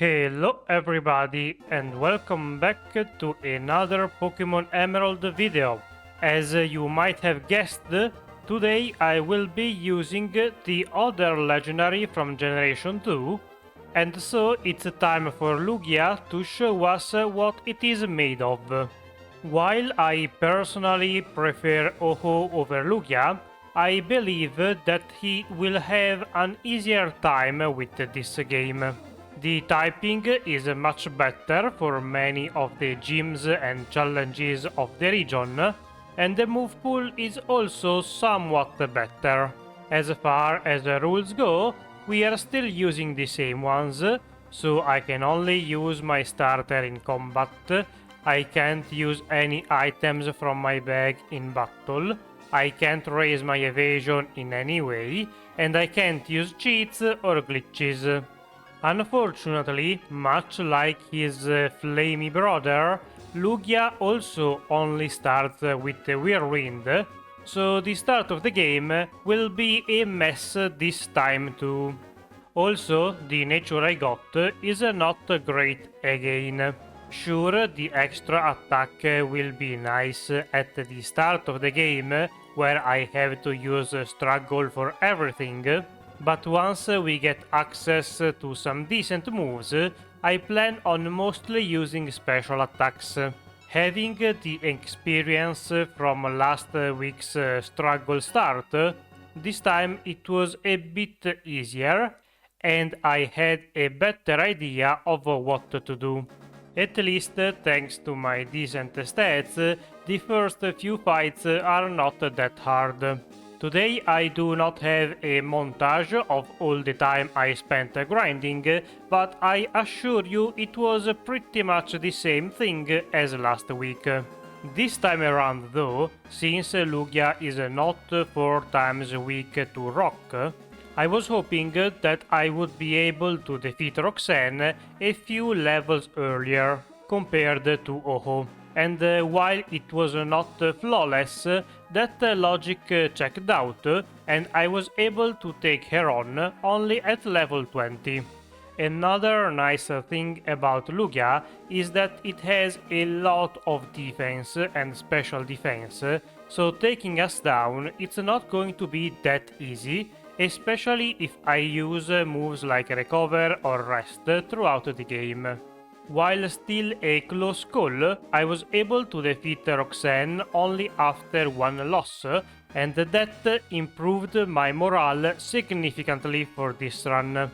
Hello everybody and welcome back to another Pokemon Emerald video. As you might have guessed, today I will be using the other legendary from Generation 2, and so it's time for Lugia to show us what it is made of. While I personally prefer Ho-Oh over Lugia, I believe that he will have an easier time with this game. The typing is much better for many of the gyms and challenges of the region, and the move pool is also somewhat better. As far as the rules go, we are still using the same ones, so I can only use my starter in combat, I can't use any items from my bag in battle, I can't raise my evasion in any way, and I can't use cheats or glitches. Unfortunately, much like his flamey brother, Lugia also only starts with the Whirlwind, so the start of the game will be a mess this time too. Also, the nature I got is not great again. Sure, the extra attack will be nice at the start of the game, where I have to use struggle for everything, but once we get access to some decent moves, I plan on mostly using special attacks. Having the experience from last week's struggle start, this time it was a bit easier, and I had a better idea of what to do. At least thanks to my decent stats, the first few fights are not that hard. Today I do not have a montage of all the time I spent grinding, but I assure you it was pretty much the same thing as last week. This time around though, since Lugia is not 4 times weak to rock, I was hoping that I would be able to defeat Roxanne a few levels earlier compared to Ho-Oh. And while it was not flawless, that logic checked out, and I was able to take her on only at level 20. Another nice thing about Lugia is that it has a lot of defense and special defense, so taking us down it's not going to be that easy, especially if I use moves like recover or rest throughout the game. While still a close call, I was able to defeat Roxanne only after one loss, and that improved my morale significantly for this run.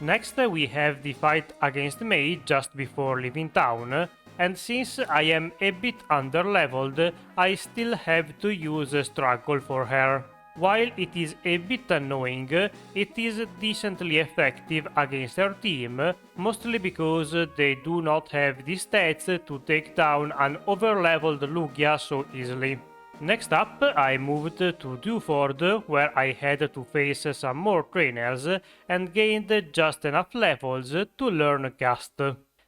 Next we have the fight against May just before leaving town, and since I am a bit underleveled, I still have to use struggle for her. While it is a bit annoying, it is decently effective against her team, mostly because they do not have the stats to take down an overleveled Lugia so easily. Next up, I moved to Dewford, where I had to face some more trainers and gained just enough levels to learn Gust.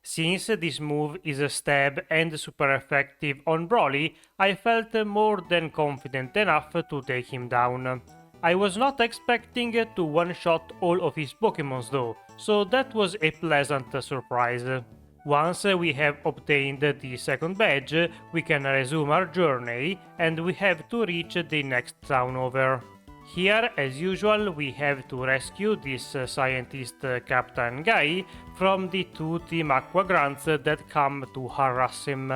Since this move is a stab and super effective on Brawly, I felt more than confident enough to take him down. I was not expecting to one-shot all of his Pokémons though, so that was a pleasant surprise. Once we have obtained the second badge, we can resume our journey, and we have to reach the next town over. Here, as usual, we have to rescue this scientist captain guy from the 2 Team Aqua grunts that come to harass him.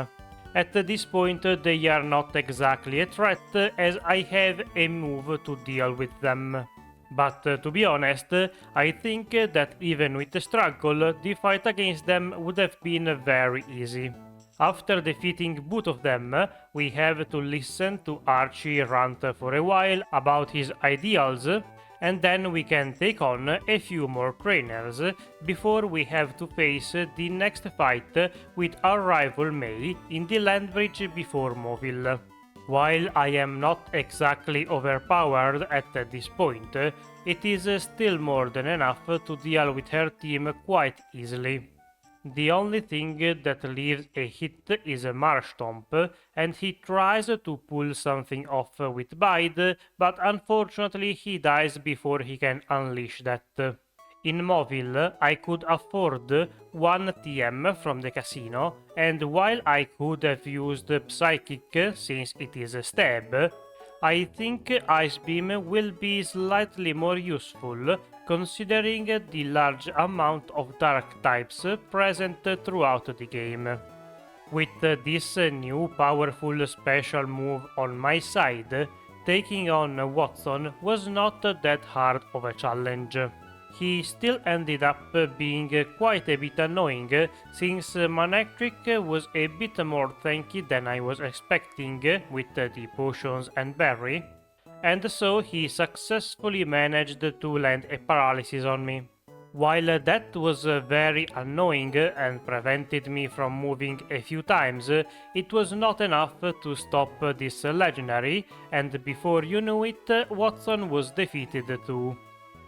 At this point, they are not exactly a threat, as I have a move to deal with them. But to be honest, I think that even with the struggle, the fight against them would have been very easy. After defeating both of them, we have to listen to Archie rant for a while about his ideals, and then we can take on a few more trainers before we have to face the next fight with our rival May in the land bridge before Moville. While I am not exactly overpowered at this point, it is still more than enough to deal with her team quite easily. The only thing that leaves a hit is a Marshtomp, and he tries to pull something off with Bide, but unfortunately he dies before he can unleash that. In Mobile, I could afford 1 TM from the casino, and while I could have used Psychic since it is a stab, I think Ice Beam will be slightly more useful considering the large amount of dark types present throughout the game. With this new powerful special move on my side, taking on Watson was not that hard of a challenge. He still ended up being quite a bit annoying, since Manectric was a bit more tanky than I was expecting with the potions and berry, and so he successfully managed to land a paralysis on me. While that was very annoying and prevented me from moving a few times, it was not enough to stop this legendary, and before you knew it, Watson was defeated too.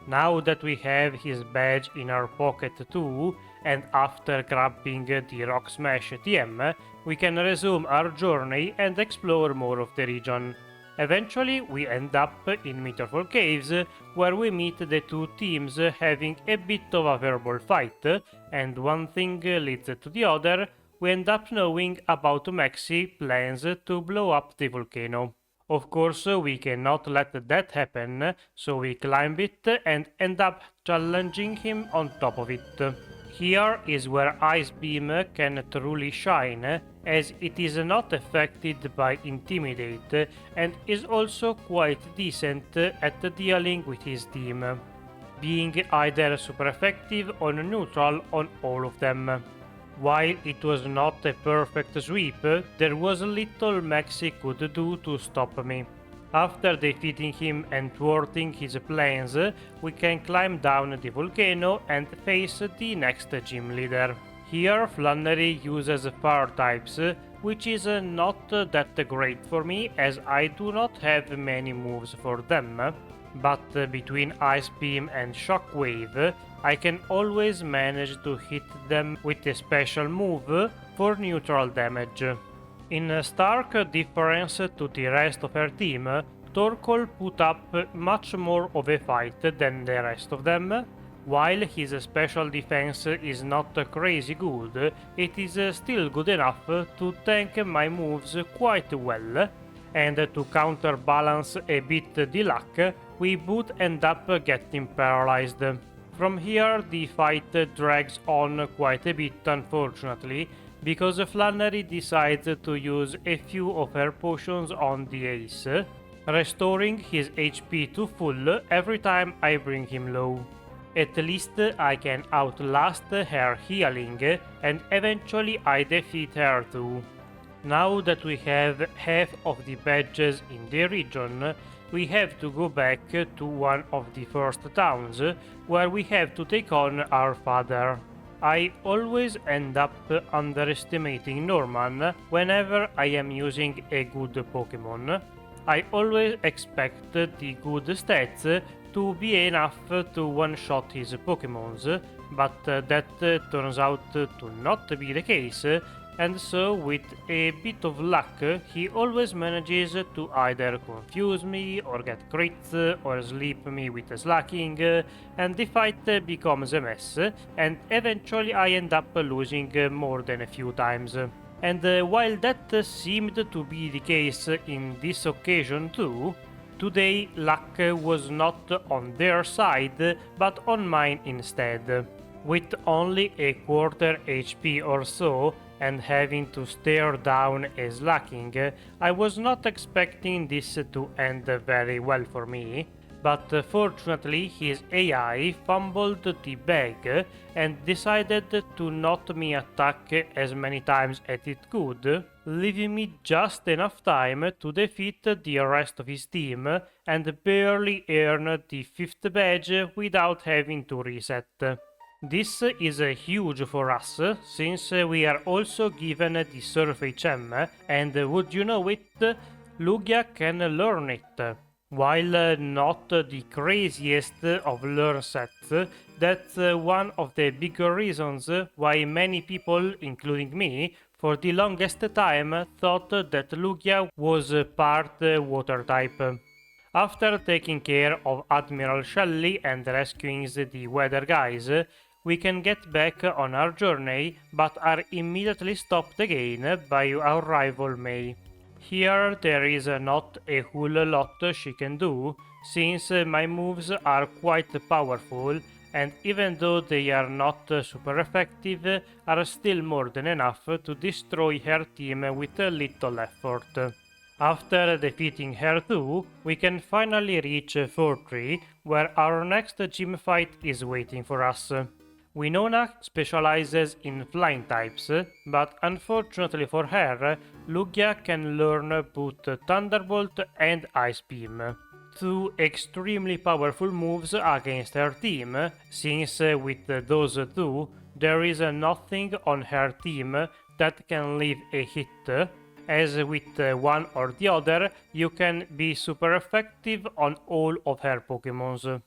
Now that we have his badge in our pocket too, and after grabbing the Rock Smash TM, we can resume our journey and explore more of the region. Eventually, we end up in Meteorfall Caves, where we meet the two teams having a bit of a verbal fight, and one thing leads to the other, we end up knowing about Maxi plans to blow up the volcano. Of course, we cannot let that happen, so we climb it and end up challenging him on top of it. Here is where Ice Beam can truly shine, as it is not affected by Intimidate and is also quite decent at dealing with his team, being either super effective or neutral on all of them. While it was not a perfect sweep, there was little Maxi could do to stop me. After defeating him and thwarting his plans, we can climb down the volcano and face the next gym leader. Here Flannery uses fire types, which is not that great for me as I do not have many moves for them, but between Ice Beam and Shockwave, I can always manage to hit them with a special move for neutral damage. In stark difference to the rest of her team, Torkoal put up much more of a fight than the rest of them. While his special defense is not crazy good, it is still good enough to tank my moves quite well, and to counterbalance a bit the luck, we both end up getting paralyzed. From here the fight drags on quite a bit, unfortunately, because Flannery decides to use a few of her potions on the ace, restoring his HP to full every time I bring him low. At least I can outlast her healing, and eventually I defeat her too. Now that we have half of the badges in the region, we have to go back to one of the first towns, where we have to take on our father. I always end up underestimating Norman whenever I am using a good Pokémon. I always expect the good stats to be enough to one-shot his Pokémons, but that turns out to not be the case, and so with a bit of luck he always manages to either confuse me or get crits or sleep me with slacking, and the fight becomes a mess, and eventually I end up losing more than a few times. And while that seemed to be the case in this occasion too, today luck was not on their side but on mine instead. With only a quarter HP or so, and having to stare down a slacking, I was not expecting this to end very well for me, but fortunately his AI fumbled the bag and decided to not me attack as many times as it could, leaving me just enough time to defeat the rest of his team and barely earn the 5th badge without having to reset. This is huge for us, since we are also given the Surf HM, and would you know it, Lugia can learn it. While not the craziest of learn sets, that's one of the bigger reasons why many people, including me, for the longest time thought that Lugia was part water type. After taking care of Admiral Shelley and rescuing the weather guys, we can get back on our journey, but are immediately stopped again by our rival May. Here there is not a whole lot she can do, since my moves are quite powerful, and even though they are not super effective, are still more than enough to destroy her team with little effort. After defeating her too, we can finally reach Fortree, where our next gym fight is waiting for us. Winona specializes in flying types, but unfortunately for her, Lugia can learn both Thunderbolt and Ice Beam. Two extremely powerful moves against her team, since with those two, there is nothing on her team that can leave a hit, as with one or the other, you can be super effective on all of her Pokémons.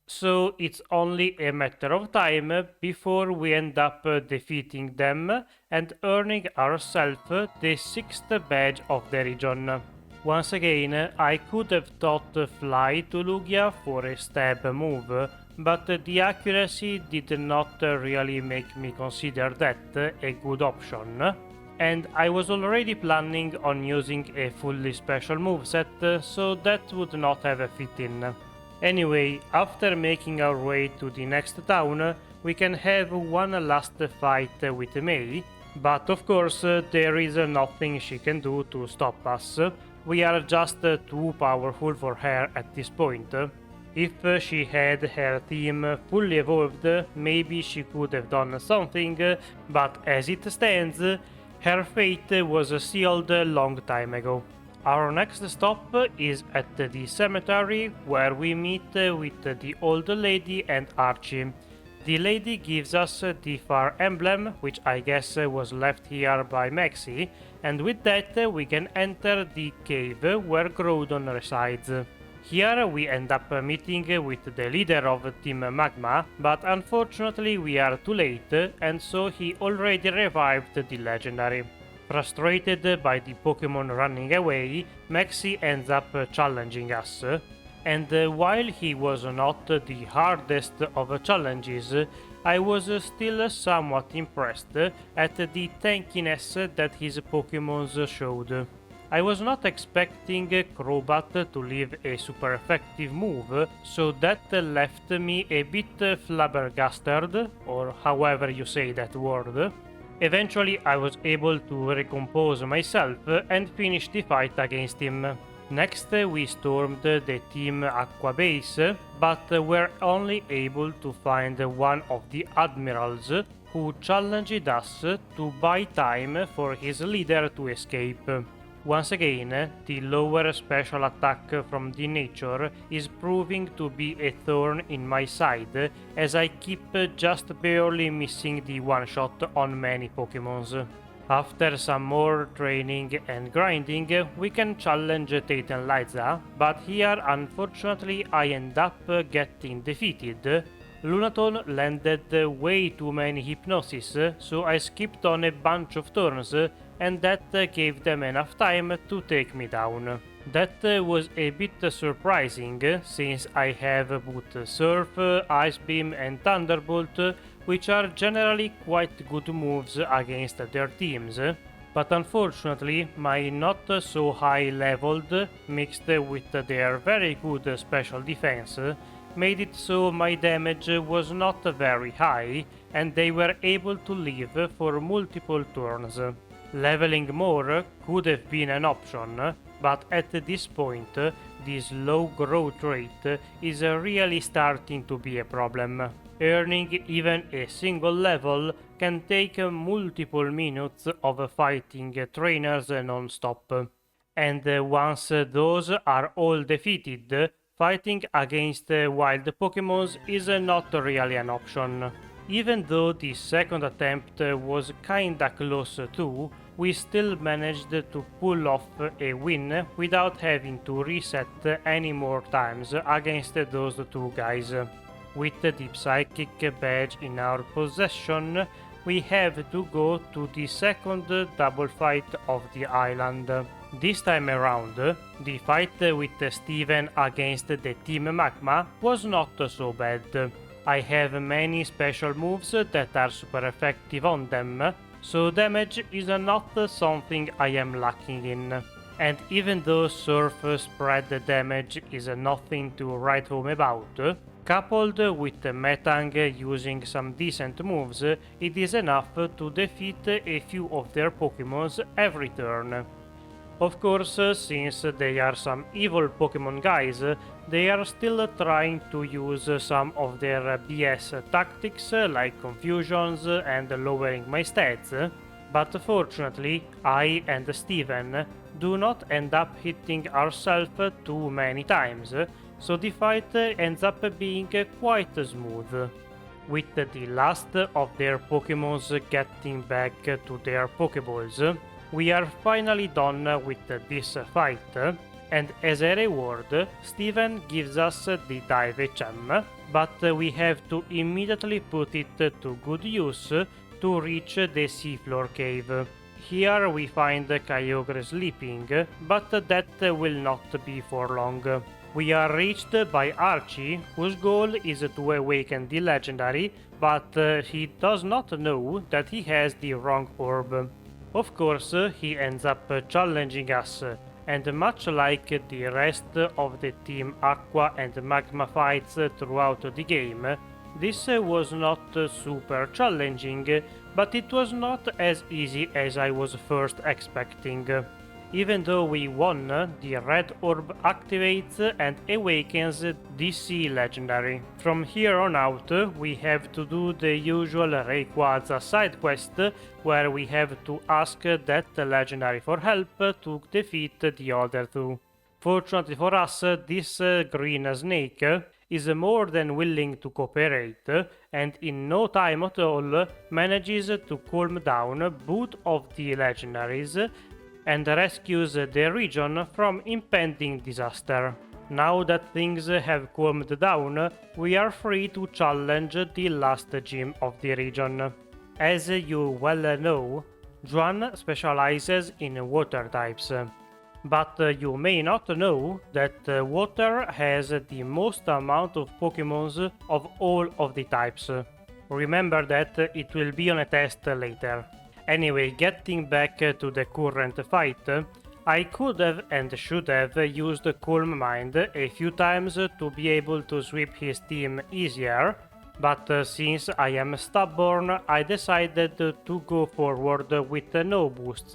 So it's only a matter of time before we end up defeating them and earning ourselves the 6th badge of the region. Once again, I could have thought Fly to Lugia for a stab move, but the accuracy did not really make me consider that a good option, and I was already planning on using a fully special moveset, so that would not have fit in. Anyway, after making our way to the next town, we can have one last fight with May, but of course there is nothing she can do to stop us. We are just too powerful for her at this point. If she had her team fully evolved, maybe she could have done something, but as it stands, her fate was sealed a long time ago. Our next stop is at the cemetery, where we meet with the old lady and Archie. The lady gives us the Far Emblem, which I guess was left here by Maxie, and with that we can enter the cave where Groudon resides. Here we end up meeting with the leader of Team Magma, but unfortunately we are too late, and so he already revived the legendary. Frustrated by the Pokémon running away, Maxie ends up challenging us, and while he was not the hardest of challenges, I was still somewhat impressed at the tankiness that his Pokémons showed. I was not expecting Crobat to leave a super effective move, so that left me a bit flabbergasted, or however you say that word. Eventually I was able to recompose myself and finish the fight against him. Next we stormed the Team Aqua base, but were only able to find one of the admirals who challenged us to buy time for his leader to escape. Once again, the lower special attack from the nature is proving to be a thorn in my side, as I keep just barely missing the one-shot on many Pokémons. After some more training and grinding, we can challenge Tate and Liza, but here unfortunately I end up getting defeated. Lunaton landed way too many hypnosis, so I skipped on a bunch of turns, and that gave them enough time to take me down. That was a bit surprising, since I have both Surf, Ice Beam and Thunderbolt, which are generally quite good moves against their teams. But unfortunately, my not so high leveled, mixed with their very good special defense, made it so my damage was not very high, and they were able to live for multiple turns. Leveling more could have been an option, but at this point, this low growth rate is really starting to be a problem. Earning even a single level can take multiple minutes of fighting trainers non-stop. And once those are all defeated, fighting against wild Pokémons is not really an option. Even though the second attempt was kinda close too, we still managed to pull off a win without having to reset any more times against those two guys. With the Psychic badge in our possession, we have to go to the second double fight of the island. This time around, the fight with Steven against the Team Magma was not so bad. I have many special moves that are super effective on them, so damage is not something I am lacking in. And even though surf spread damage is nothing to write home about, coupled with Metang using some decent moves, it is enough to defeat a few of their Pokémons every turn. Of course, since they are some evil Pokémon guys, they are still trying to use some of their BS tactics like confusions and lowering my stats, but fortunately I and Steven do not end up hitting ourselves too many times, so the fight ends up being quite smooth. With the last of their Pokémons getting back to their Pokéballs, we are finally done with this fight, and as a reward, Steven gives us the Dive HM, but we have to immediately put it to good use to reach the seafloor cave. Here we find Kyogre sleeping, but that will not be for long. We are reached by Archie, whose goal is to awaken the legendary, but he does not know that he has the wrong orb. Of course, he ends up challenging us, and much like the rest of the Team Aqua and Magma fights throughout the game, this was not super challenging, but it was not as easy as I was first expecting. Even though we won, the red orb activates and awakens the sea legendary. From here on out, we have to do the usual Rayquaza side quest, where we have to ask that legendary for help to defeat the other two. Fortunately for us, this green snake is more than willing to cooperate, and in no time at all manages to calm down both of the legendaries and rescues the region from impending disaster. Now that things have calmed down, we are free to challenge the last gym of the region. As you well know, Juan specializes in water types. But you may not know that water has the most amount of Pokémons of all of the types. Remember that it will be on a test later. Anyway, getting back to the current fight, I could have and should have used Calm Mind a few times to be able to sweep his team easier, but since I am stubborn, I decided to go forward with no boosts.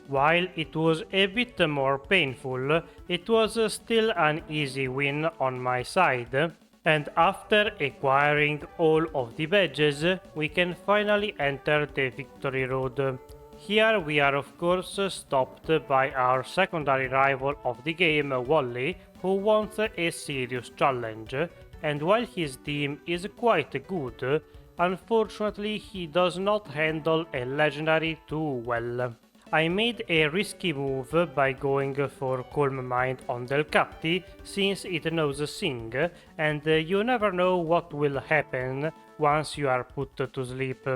While it was a bit more painful, it was still an easy win on my side, and after acquiring all of the badges, we can finally enter the Victory Road. Here we are of course stopped by our secondary rival of the game, Wally, who wants a serious challenge, and while his team is quite good, unfortunately he does not handle a legendary too well. I made a risky move by going for Calm Mind on Delcatti since it knows Sing, and you never know what will happen once you are put to sleep.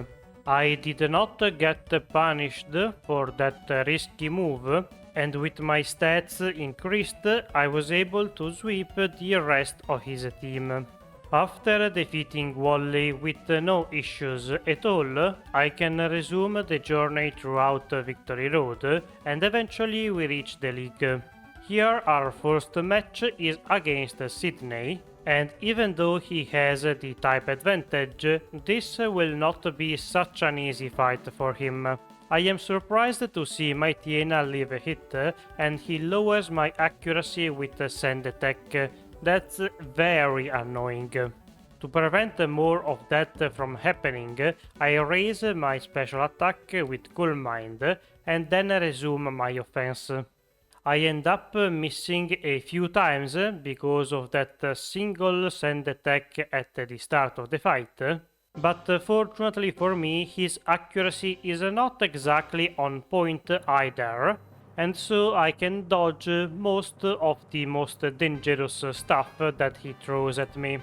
I did not get punished for that risky move, and with my stats increased, I was able to sweep the rest of his team. After defeating Wally with no issues at all, I can resume the journey throughout Victory Road, and eventually we reach the league. Here our first match is against Sidney, and even though he has the type advantage, this will not be such an easy fight for him. I am surprised to see my Tiena leave a hit, and he lowers my accuracy with Sand Attack. That's very annoying. To prevent more of that from happening, I raise my special attack with Calm Mind and then resume my offense. I end up missing a few times because of that single sand attack at the start of the fight, but fortunately for me his accuracy is not exactly on point either, and so I can dodge most of the most dangerous stuff that he throws at me.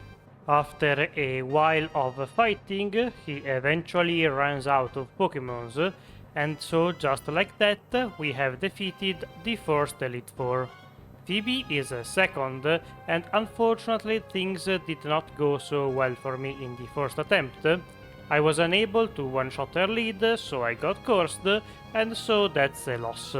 After a while of fighting, he eventually runs out of Pokémons, And so just like that, we have defeated the first Elite Four. Phoebe is second, and unfortunately things did not go so well for me in the first attempt. I was unable to one-shot her lead, so I got cursed, and so that's a loss.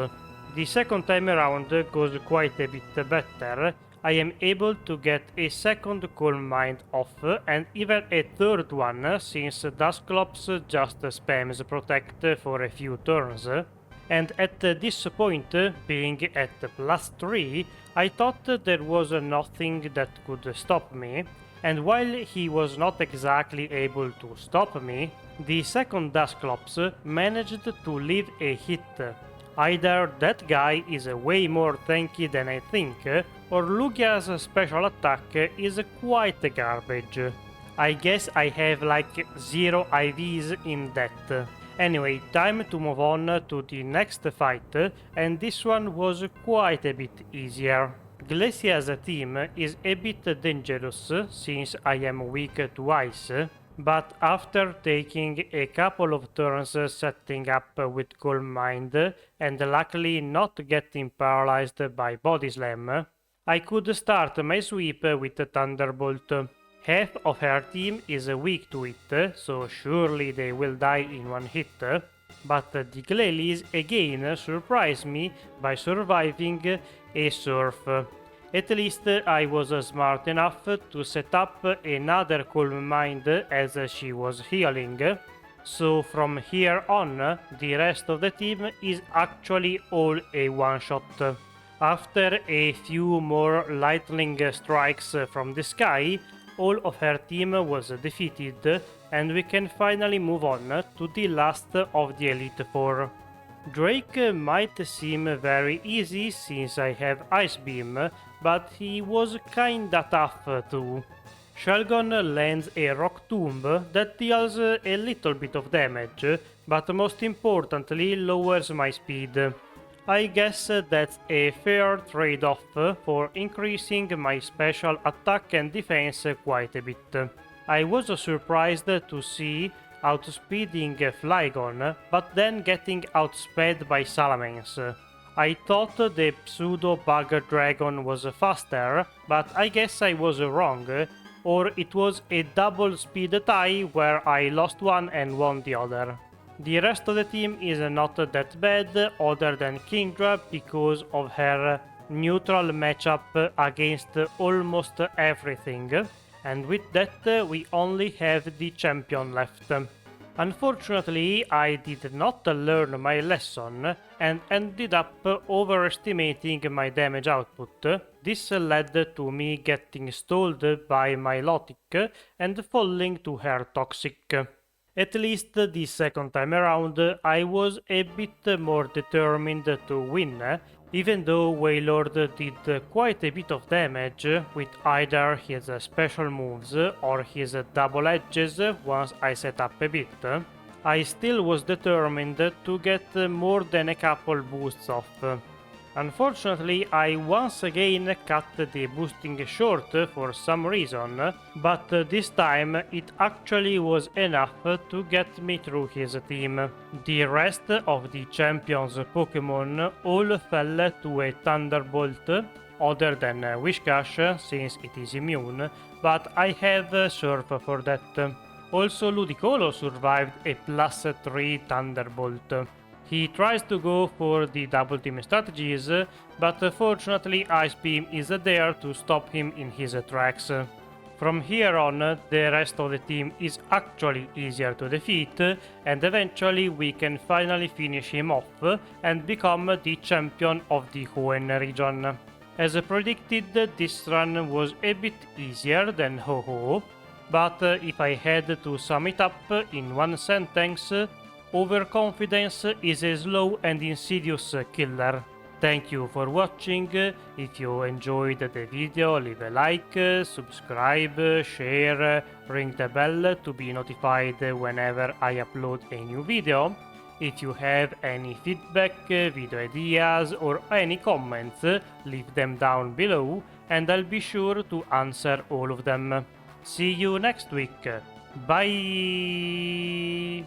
The second time around goes quite a bit better. I am able to get a second Calm Mind off, and even a third one, since Dusclops just spams Protect for a few turns. And at this point, being at +3, I thought there was nothing that could stop me, and while he was not exactly able to stop me, the second Dusclops managed to leave a hit. Either that guy is way more tanky than I think, or Lugia's special attack is quite garbage. I guess I have like 0 IVs in that. Anyway, time to move on to the next fight, and this one was quite a bit easier. Glacia's team is a bit dangerous since I am weak to ice, but after taking a couple of turns setting up with Calm Mind and luckily not getting paralyzed by Body Slam, I could start my sweep with Thunderbolt. Half of her team is weak to it, so surely they will die in one hit, but the Glalis again surprise me by surviving a Surf. At least I was smart enough to set up another Calm Mind as she was healing, so from here on the rest of the team is actually all a one-shot. After a few more lightning strikes from the sky, all of her team was defeated, and we can finally move on to the last of the Elite Four. Drake might seem very easy since I have Ice Beam, but he was kinda tough too. Shelgon lands a Rock Tomb that deals a little bit of damage, but most importantly lowers my speed. I guess that's a fair trade-off for increasing my special attack and defense quite a bit. I was surprised to see outspeeding Flygon, but then getting outsped by Salamence. I thought the pseudo-bug dragon was faster, but I guess I was wrong, or it was a double speed tie where I lost one and won the other. The rest of the team is not that bad, other than Kingdra because of her neutral matchup against almost everything, and with that we only have the champion left. Unfortunately, I did not learn my lesson and ended up overestimating my damage output. This led to me getting stalled by my Lotic and falling to her Toxic. At least the second time around, I was a bit more determined to win, even though Wailord did quite a bit of damage with either his special moves or his double edges once I set up a bit. I still was determined to get more than a couple boosts off. Unfortunately, I once again cut the boosting short for some reason, but this time it actually was enough to get me through his team. The rest of the champion's Pokémon all fell to a Thunderbolt, other than Whiscash since it is immune, but I have Surf for that. Also Ludicolo survived a +3 Thunderbolt. He tries to go for the double team strategies, but fortunately Ice Beam is there to stop him in his tracks. From here on, the rest of the team is actually easier to defeat, and eventually we can finally finish him off and become the champion of the Juan region. As predicted, this run was a bit easier than Ho-Ho, but if I had to sum it up in one sentence, overconfidence is a slow and insidious killer. Thank you for watching. If you enjoyed the video, leave a like, subscribe, share, ring the bell to be notified whenever I upload a new video. If you have any feedback, video ideas or any comments, leave them down below and I'll be sure to answer all of them. See you next week. Bye!